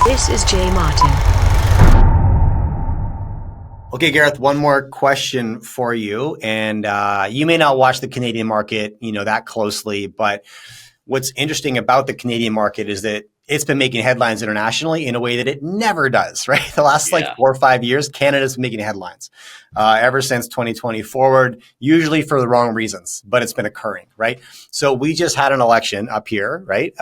This is Jay Martin. Okay, Gareth, one more question for you. And you may not watch the Canadian market, that closely, but what's interesting about the Canadian market is that it's been making headlines internationally in a way that it never does, right? The last 4 or 5 years, Canada's been making headlines ever since 2020 forward, usually for the wrong reasons, but it's been occurring, right? So we just had an election up here, right?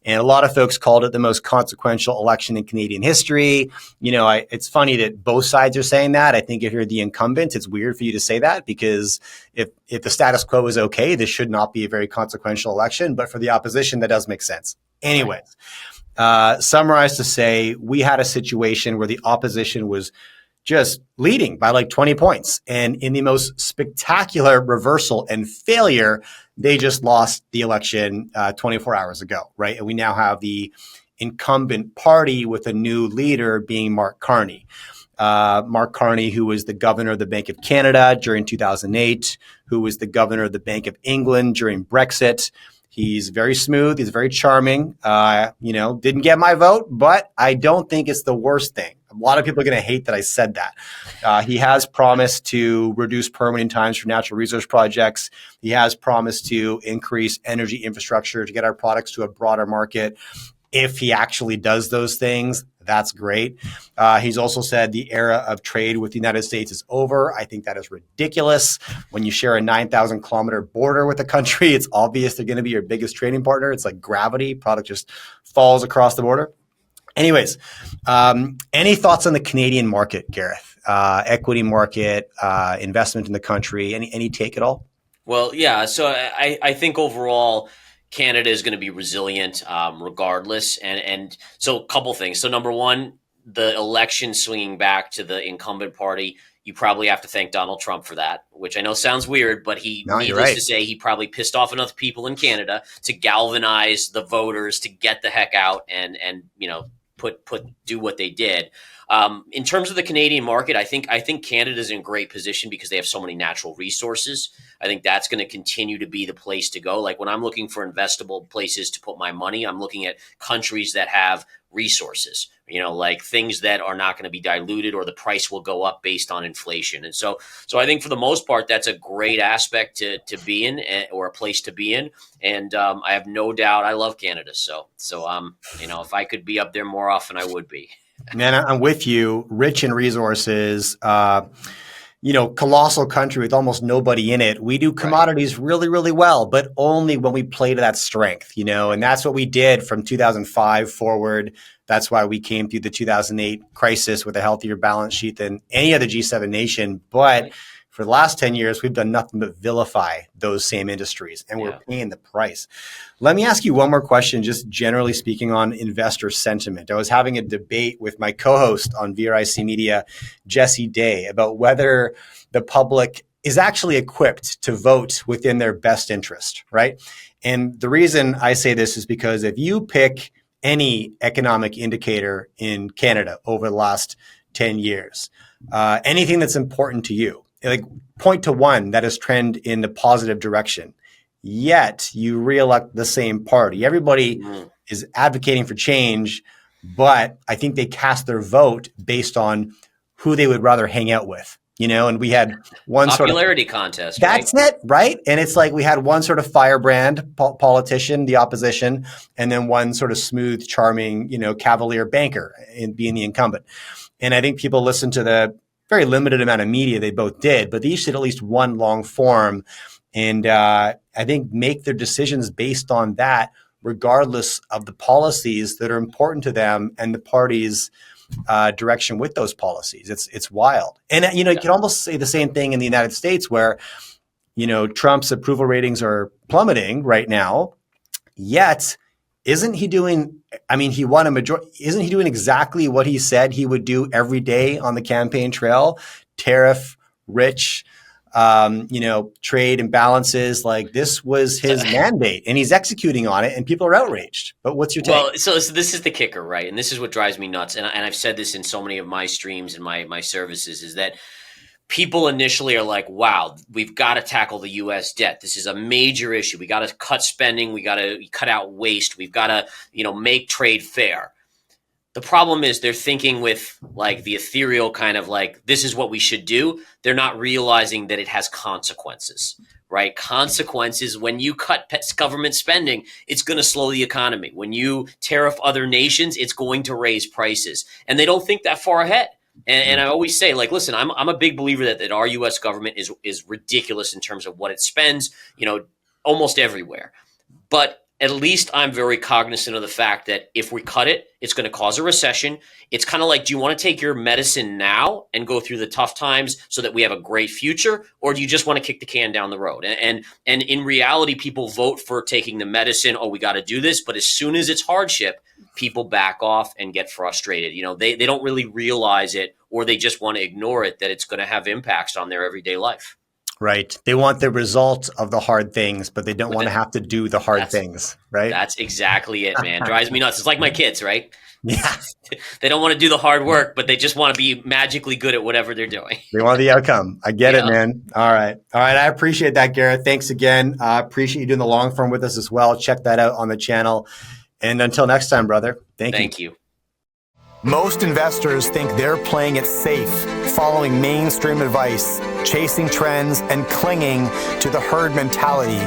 And a lot of folks called it the most consequential election in Canadian history. It's funny that both sides are saying that. I think if you're the incumbent, it's weird for you to say that because if the status quo is okay, this should not be a very consequential election. But for the opposition, that does make sense. Anyways, summarized to say, we had a situation where the opposition was just leading by like 20 points. And in the most spectacular reversal and failure, they just lost the election 24 hours ago, right? And we now have the incumbent party with a new leader being Mark Carney. Mark Carney, who was the governor of the Bank of Canada during 2008, who was the governor of the Bank of England during Brexit. He's very smooth. He's very charming. Didn't get my vote, but I don't think it's the worst thing. A lot of people are going to hate that I said that. He has promised to reduce permitting times for natural resource projects. He has promised to increase energy infrastructure to get our products to a broader market. If he actually does those things, that's great. He's also said the era of trade with the United States is over. I think that is ridiculous. When you share a 9,000 kilometer border with a country, it's obvious they're going to be your biggest trading partner. It's like gravity. Product just falls across the border. Anyways, any thoughts on the Canadian market, Gareth? Equity market, investment in the country, any take at all? Well, yeah. So I think overall, Canada is going to be resilient regardless. And so a couple things. So number one, the election swinging back to the incumbent party, you probably have to thank Donald Trump for that, which I know sounds weird, but needless to say, he probably pissed off enough people in Canada to galvanize the voters to get the heck out and do what they did. In terms of the Canadian market, I think Canada's in great position because they have so many natural resources. I think that's going to continue to be the place to go. Like when I'm looking for investable places to put my money, I'm looking at countries that have resources, like things that are not going to be diluted or the price will go up based on inflation. And so I think for the most part, that's a great aspect to be in or a place to be in. And I have no doubt I love Canada. So if I could be up there more often, I would be. Man, I'm with you. Rich in resources, colossal country with almost nobody in it. We do commodities really, really well, but only when we play to that strength, and that's what we did from 2005 forward. That's why we came through the 2008 crisis with a healthier balance sheet than any other G7 nation. But for the last 10 years, we've done nothing but vilify those same industries, and we're paying the price. Let me ask you one more question, just generally speaking on investor sentiment. I was having a debate with my co-host on VRIC Media, Jesse Day, about whether the public is actually equipped to vote within their best interest, right? And the reason I say this is because if you pick any economic indicator in Canada over the last 10 years, anything that's important to you, like point to one that has trend in the positive direction, yet you reelect the same party. Everybody is advocating for change, but I think they cast their vote based on who they would rather hang out with, and we had one popularity contest. That's it, right? And it's like we had one sort of firebrand politician, the opposition, and then one sort of smooth, charming, cavalier banker in being the incumbent. And I think people listen to the very limited amount of media they both did, but they each did at least one long form. And I think make their decisions based on that, regardless of the policies that are important to them and the party's direction with those policies. It's wild. And, you can almost say the same thing in the United States where, Trump's approval ratings are plummeting right now, yet isn't he doing, he won a majority. Isn't he doing exactly what he said he would do every day on the campaign trail? Tariff rich, trade imbalances. Like this was his mandate and he's executing on it and people are outraged. But what's your take? Well, so this is the kicker, right? And this is what drives me nuts. And I've said this in so many of my streams and my services is that people initially are like, wow, we've got to tackle the U.S. debt. This is a major issue. We got to cut spending. We got to cut out waste. We've got to, make trade fair. The problem is they're thinking with like the ethereal kind of like, this is what we should do. They're not realizing that it has consequences, right? Consequences, when you cut government spending, it's going to slow the economy. When you tariff other nations, it's going to raise prices. And they don't think that far ahead. And I always say, like, listen, I'm a big believer that our U.S. government is ridiculous in terms of what it spends, almost everywhere. But at least I'm very cognizant of the fact that if we cut it, it's going to cause a recession. It's kind of like, do you want to take your medicine now and go through the tough times so that we have a great future? Or do you just want to kick the can down the road? And in reality, people vote for taking the medicine. Oh, we got to do this. But as soon as it's hardship, people back off and get frustrated. They don't really realize it, or they just want to ignore it, that it's going to have impacts on their everyday life. Right. They want the result of the hard things, but they don't want to have to do the hard things, right? That's exactly it, man. Drives me nuts. It's like my kids, right? Yeah. They don't want to do the hard work, but they just want to be magically good at whatever they're doing. They want the outcome. I get it, man. All right. I appreciate that, Gareth. Thanks again. I appreciate you doing the long form with us as well. Check that out on the channel. And until next time, brother, thank you. Most investors think they're playing it safe, following mainstream advice, chasing trends, and clinging to the herd mentality.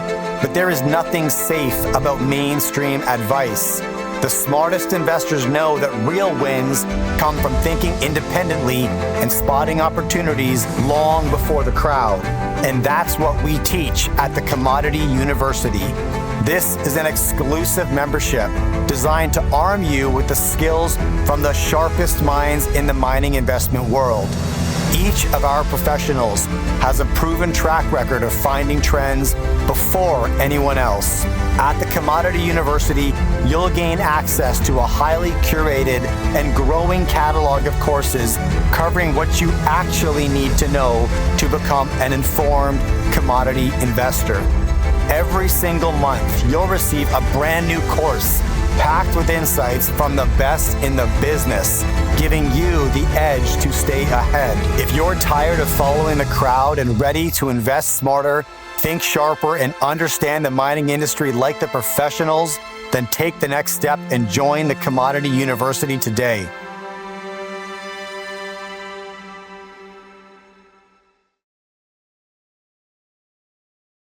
But there is nothing safe about mainstream advice. The smartest investors know that real wins come from thinking independently and spotting opportunities long before the crowd. And that's what we teach at the Commodity University. This is an exclusive membership designed to arm you with the skills from the sharpest minds in the mining investment world. Each of our professionals has a proven track record of finding trends before anyone else. At the Commodity University, you'll gain access to a highly curated and growing catalog of courses covering what you actually need to know to become an informed commodity investor. Every single month, you'll receive a brand new course packed with insights from the best in the business, giving you the edge to stay ahead. If you're tired of following the crowd and ready to invest smarter, think sharper, and understand the mining industry like the professionals, then take the next step and join the Commodity University today.